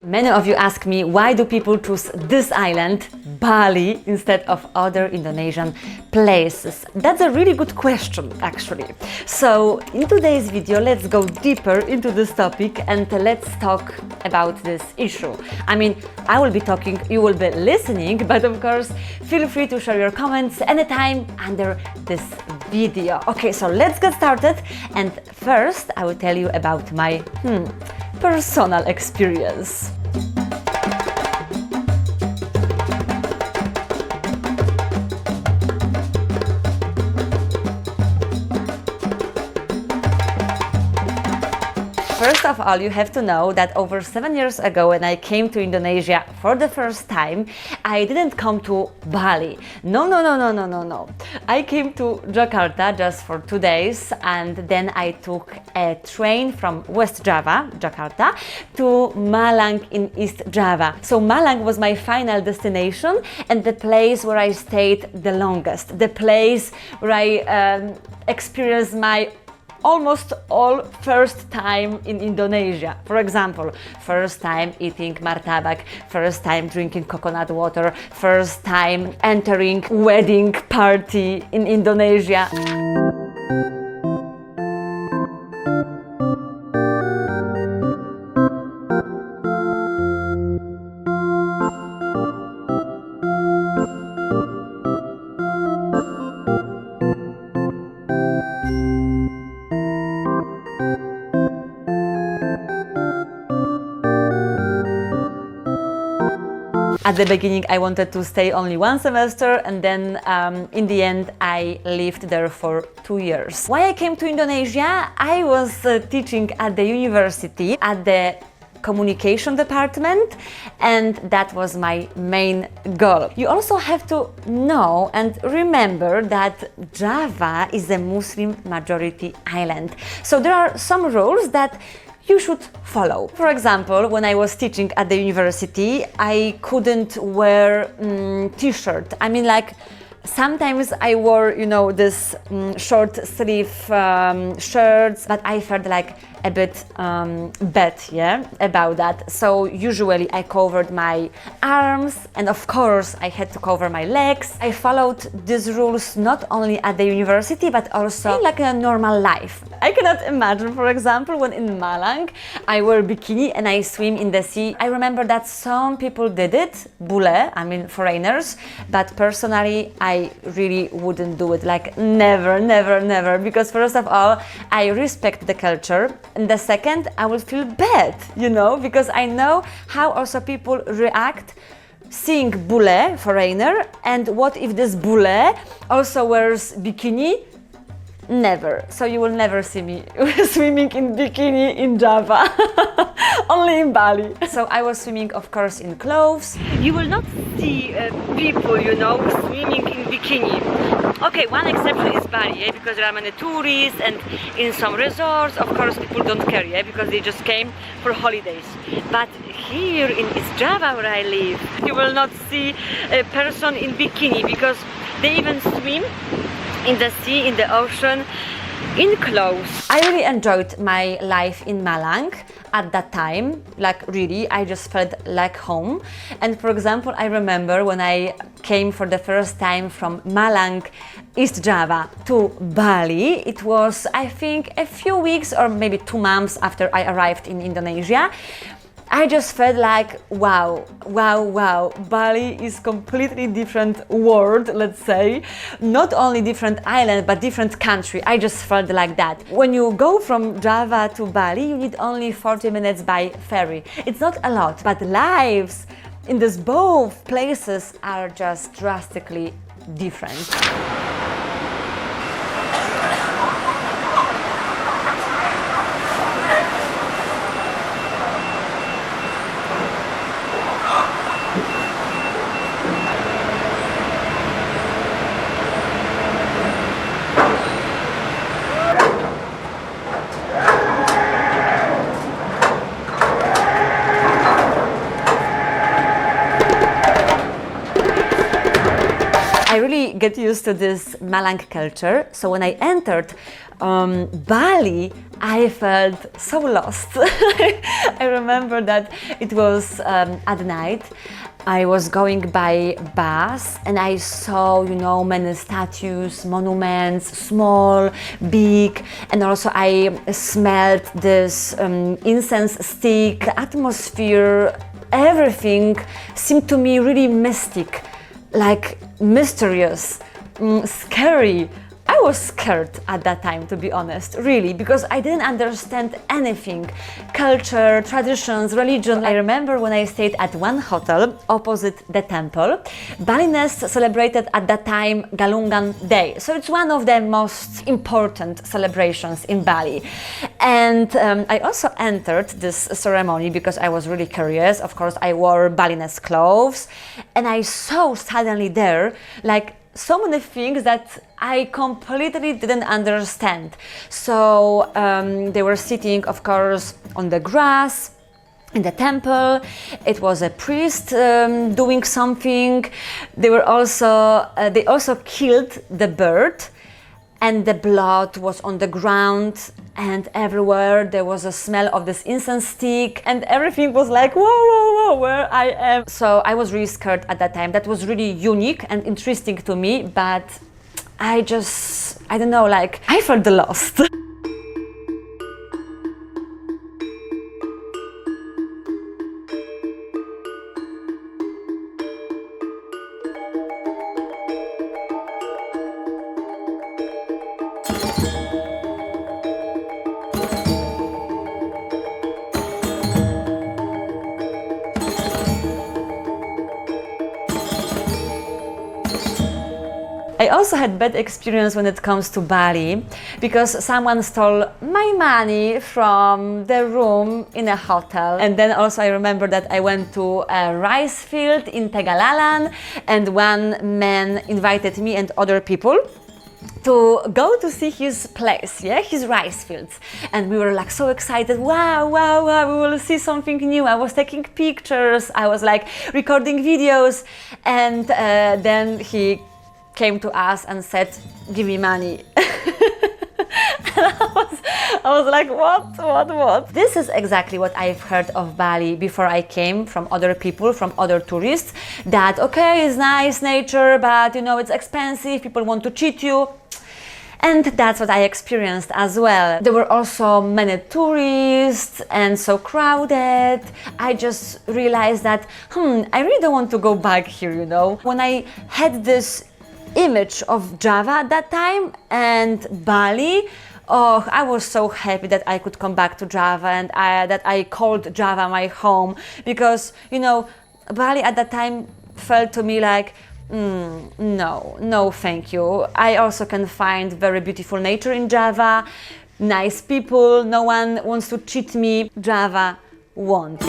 Many of you ask me, why do people choose this island, Bali, instead of other Indonesian places? That's a really good question, actually. So in today's video, let's go deeper into this topic and let's talk about this issue. I mean, I will be talking, you will be listening, but of course, feel free to share your comments anytime under this video. Okay, so let's get started. And first, I will tell you about my personal experience. First of all, you have to know that over 7 years ago, when I came to Indonesia for the first time, I didn't come to Bali. No. I came to Jakarta just for 2 days, and then I took a train from West Java, Jakarta, to Malang in East Java. So Malang was my final destination and the place where I stayed the longest, the place where I experienced my almost all first time in Indonesia. For example, first time eating martabak, first time drinking coconut water, first time entering wedding party in Indonesia. At the beginning, I wanted to stay only 1 semester, and then in the end, I lived there for 2 years. Why I came to Indonesia? I was teaching at the university, at the communication department, and that was my main goal. You also have to know and remember that Java is a Muslim majority island. So there are some rules that you should follow. For example, when I was teaching at the university, I couldn't wear t-shirt. I mean, like, sometimes I wore, this short sleeve shirts, but I felt like a bit bad, about that. So usually I covered my arms, and of course I had to cover my legs. I followed these rules not only at the university, but also in like a normal life. I cannot imagine, for example, when in Malang I wear bikini and I swim in the sea. I remember that some people did it, bule, I mean foreigners, but personally I really wouldn't do it, like never, because first of all, I respect the culture, and the second, I will feel bad, because I know how also people react seeing bule, foreigner, and what if this bule also wears bikini? Never. So you will never see me swimming in bikini in Java, only in Bali. So I was swimming, of course, in clothes. You will not see people, swimming in bikini. Okay, one exception is Bali, because there are many tourists, and in some resorts, of course, people don't care, because they just came for holidays. But here in East Java, where I live, you will not see a person in bikini, because they even swim in the sea, in the ocean, in clothes. I really enjoyed my life in Malang at that time, like really, I just felt like home. And for example, I remember when I came for the first time from Malang, East Java to Bali, it was, I think, a few weeks or maybe 2 months after I arrived in Indonesia. I just felt like, wow, Bali is completely different world, let's say. Not only different island, but different country. I just felt like that. When you go from Java to Bali, you need only 40 minutes by ferry. It's not a lot, but lives in these both places are just drastically different. I really get used to this Malang culture. So when I entered Bali, I felt so lost. I remember that it was at night. I was going by bus and I saw, many statues, monuments, small, big, and also I smelled this incense stick, atmosphere, everything seemed to me really mystic, like mysterious, scary. I was scared at that time, to be honest, really, because I didn't understand anything. Culture, traditions, religion. I remember when I stayed at one hotel opposite the temple. Balinese celebrated at that time Galungan Day. So it's one of the most important celebrations in Bali. And I also entered this ceremony because I was really curious. Of course, I wore Balinese clothes and I saw suddenly there, like, so many things that I completely didn't understand. So they were sitting, of course, on the grass in the temple. It was a priest doing something. They also killed the bird, and the blood was on the ground, and everywhere there was a smell of this incense stick, and everything was like, whoa, whoa, whoa, where I am. So I was really scared at that time. That was really unique and interesting to me, but I don't know, like, I felt lost. I also had bad experience when it comes to Bali, because someone stole my money from the room in a hotel. And then also I remember that I went to a rice field in Tegalalan, and one man invited me and other people to go to see his place, his rice fields. And we were like so excited, wow, wow, wow, we will see something new. I was taking pictures, I was like recording videos, and then he came to us and said, give me money. I was like, what? This is exactly what I've heard of Bali before I came, from other people, from other tourists, that okay, it's nice nature, but it's expensive, people want to cheat you. And that's what I experienced as well. There were also many tourists and so crowded. I just realized that, I really don't want to go back here, When I had this image of Java at that time and Bali, I was so happy that I could come back to Java, and that I called Java my home, because Bali at that time felt to me like no thank you. I also can find very beautiful nature in Java, nice people, no one wants to cheat me. Java won't.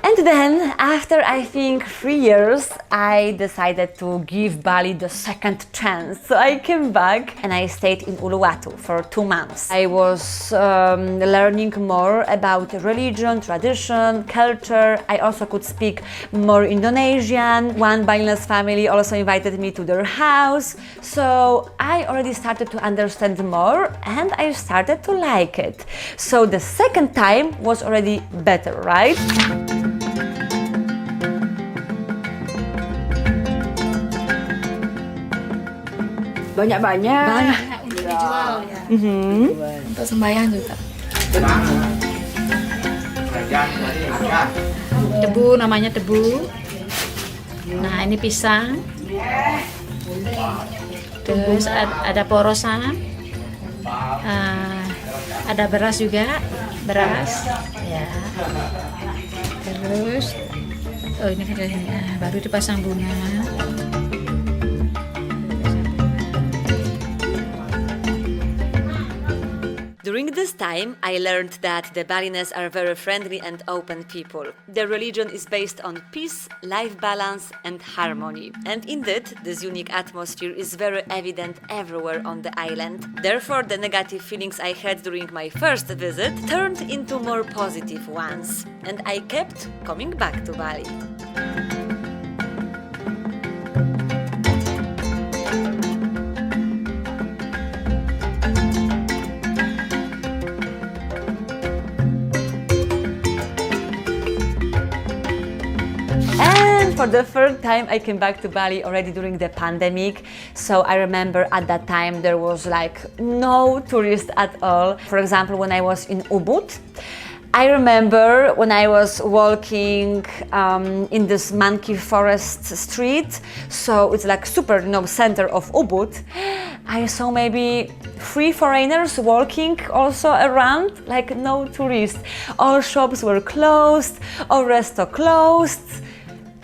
And then, after I think 3 years, I decided to give Bali the second chance. So I came back and I stayed in Uluwatu for 2 months. I was learning more about religion, tradition, culture. I also could speak more Indonesian. One Balinese family also invited me to their house. So I already started to understand more and I started to like it. So the second time was already better, right? Banyak untuk dijual ya. Untuk sembahyang juga. Tebu, namanya tebu. Nah, ini pisang. Terus ada porosan. Ada beras juga, beras. Ya. Terus, ini kan baru dipasang bunga. The During this time, I learned that the Balinese are very friendly and open people. Their religion is based on peace, life balance, and harmony. And indeed, this unique atmosphere is very evident everywhere on the island. Therefore, the negative feelings I had during my first visit turned into more positive ones. And I kept coming back to Bali. For the third time I came back to Bali already during the pandemic, so I remember at that time there was like no tourists at all. For example, when I was in Ubud, I remember when I was walking in this monkey forest street, so it's like super, center of Ubud. I saw maybe 3 foreigners walking also around, like no tourists. All shops were closed, all restaurants closed.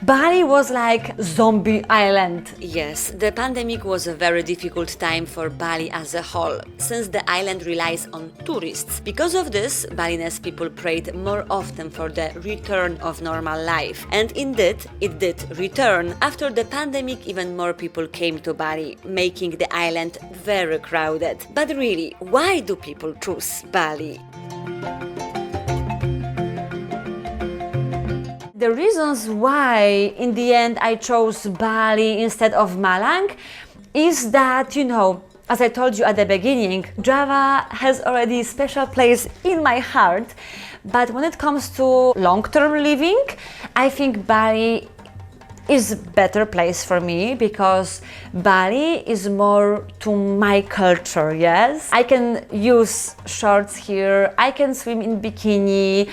Bali was like zombie island. Yes, the pandemic was a very difficult time for Bali as a whole, since the island relies on tourists. Because of this, Balinese people prayed more often for the return of normal life. And indeed, it did return. After the pandemic, even more people came to Bali, making the island very crowded. But really, why do people choose Bali? The reasons why in the end I chose Bali instead of Malang is that, as I told you at the beginning, Java has already a special place in my heart. But when it comes to long-term living, I think Bali is a better place for me because Bali is more to my culture, yes? I can use shorts here, I can swim in bikini.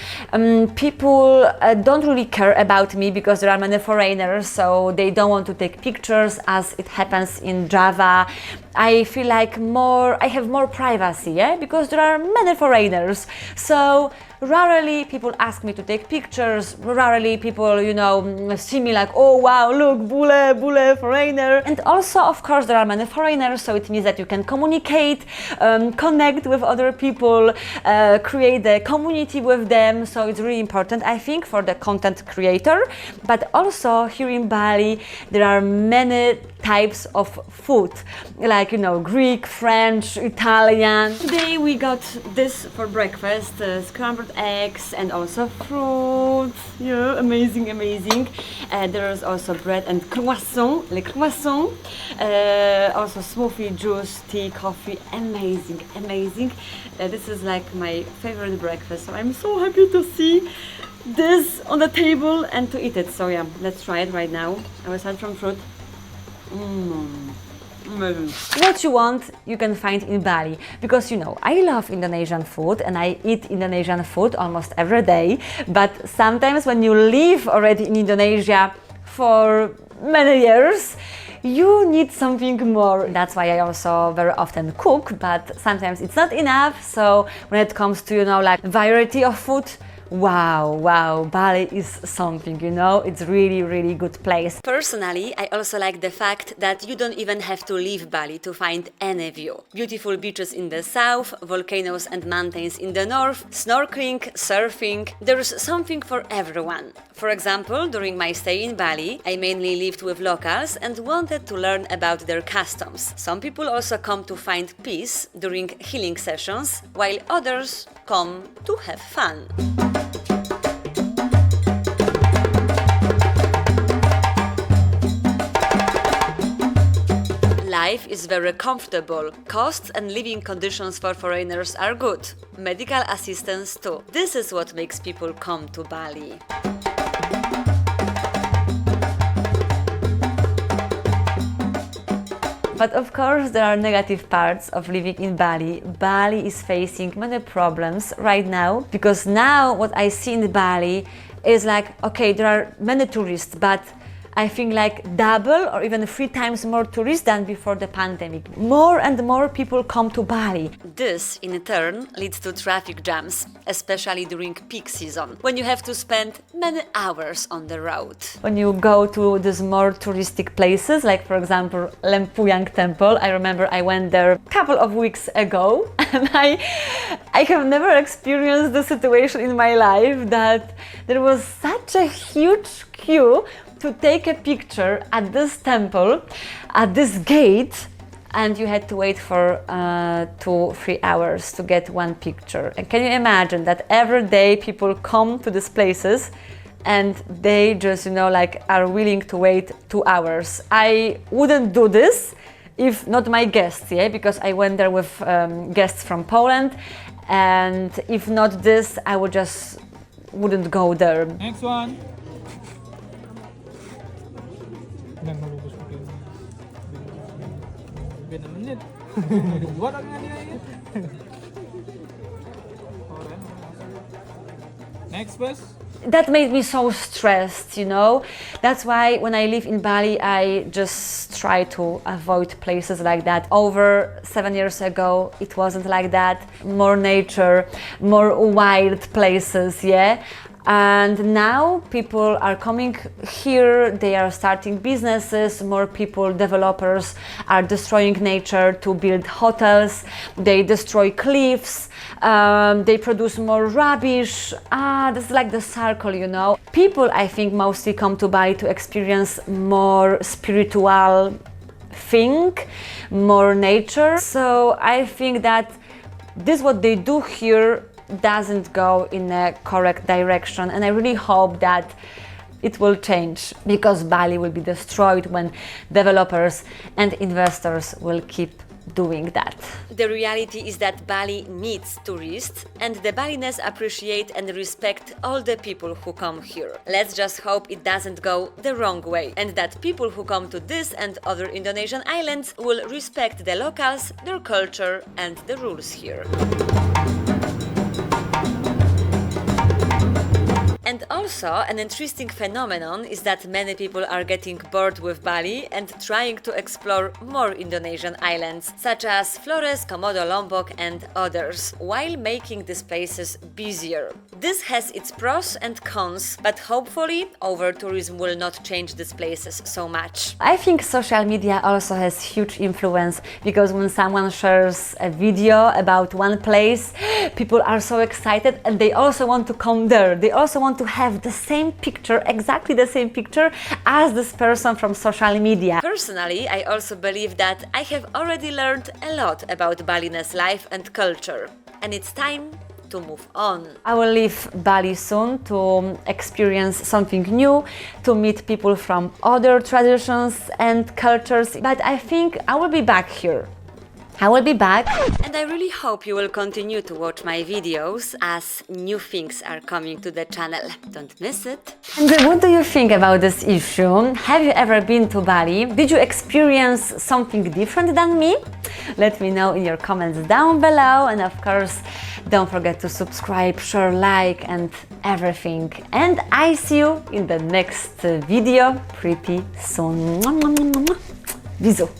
People don't really care about me because there are many foreigners, so they don't want to take pictures as it happens in Java. I feel like I have more privacy, yeah? Because there are many foreigners. So rarely people ask me to take pictures, rarely people, see me like, oh wow, look, bule, foreigner. And also, of course, there are many foreigners, so it means that you can communicate, connect with other people, create a community with them. So it's really important, I think, for the content creator. But also here in Bali, there are many types of food, like, Greek, French, Italian. Today we got this for breakfast, scrambled eggs and also fruit. Yeah, amazing. There's also bread and croissant, les croissants. Also smoothie, juice, tea, coffee, amazing. This is like my favorite breakfast, so I'm so happy to see this on the table and to eat it. So yeah, let's try it right now. I will start from fruit. What you want, you can find in Bali, because I love Indonesian food and I eat Indonesian food almost every day, but sometimes when you live already in Indonesia for many years, you need something more. That's why I also very often cook, but sometimes it's not enough. So when it comes to, like variety of food, wow, Bali is something, it's really good place. Personally, I also like the fact that you don't even have to leave Bali to find any view. Beautiful beaches in the south, volcanoes and mountains in the north, snorkeling, surfing, there's something for everyone. For example, during my stay in Bali, I mainly lived with locals and wanted to learn about their customs. Some people also come to find peace during healing sessions, while others come to have fun. Life is very comfortable. Costs and living conditions for foreigners are good. Medical assistance too. This is what makes people come to Bali. But of course there are negative parts of living in Bali. Bali is facing many problems right now, because now what I see in Bali is like, okay, there are many tourists, but I think like double or even 3 times more tourists than before the pandemic. More and more people come to Bali. This in turn leads to traffic jams, especially during peak season, when you have to spend many hours on the road. When you go to these more touristic places, like for example Lempuyang Temple, I remember I went there a couple of weeks ago and I have never experienced the situation in my life that there was such a huge queue to take a picture at this temple, at this gate, and you had to wait for 2-3 hours to get one picture. And can you imagine that every day people come to these places and they just, like are willing to wait 2 hours. I wouldn't do this if not my guests, because I went there with guests from Poland, and if not this, I wouldn't go there. Next one. Next verse. That made me so stressed, That's why when I live in Bali, I just try to avoid places like that. Over 7 years ago, it wasn't like that. More nature, more wild places, And now people are coming here, they are starting businesses, more people, developers are destroying nature to build hotels, they destroy cliffs, they produce more rubbish. This is like the circle, People, I think, mostly come to Bali to experience more spiritual thing, more nature. So I think that this what they do here doesn't go in a correct direction, and I really hope that it will change, because Bali will be destroyed when developers and investors will keep doing that. The reality is that Bali needs tourists, and the Balinese appreciate and respect all the people who come here. Let's just hope it doesn't go the wrong way, and that people who come to this and other Indonesian islands will respect the locals, their culture and the rules here. And also, an interesting phenomenon is that many people are getting bored with Bali and trying to explore more Indonesian islands, such as Flores, Komodo, Lombok and others, while making these places busier. This has its pros and cons, but hopefully over-tourism will not change these places so much. I think social media also has huge influence, because when someone shares a video about one place, people are so excited and they also want to come there. They also want to have the same picture, exactly the same picture as this person from social media. Personally, I also believe that I have already learned a lot about Balinese life and culture, and it's time to move on. I will leave Bali soon to experience something new, to meet people from other traditions and cultures, but I think I will be back here. I will be back, and I really hope you will continue to watch my videos as new things are coming to the channel. Don't miss it. And what do you think about this issue? Have you ever been to Bali? Did you experience something different than me? Let me know in your comments down below, and of course, don't forget to subscribe, share, like and everything. And I see you in the next video pretty soon. Bisous.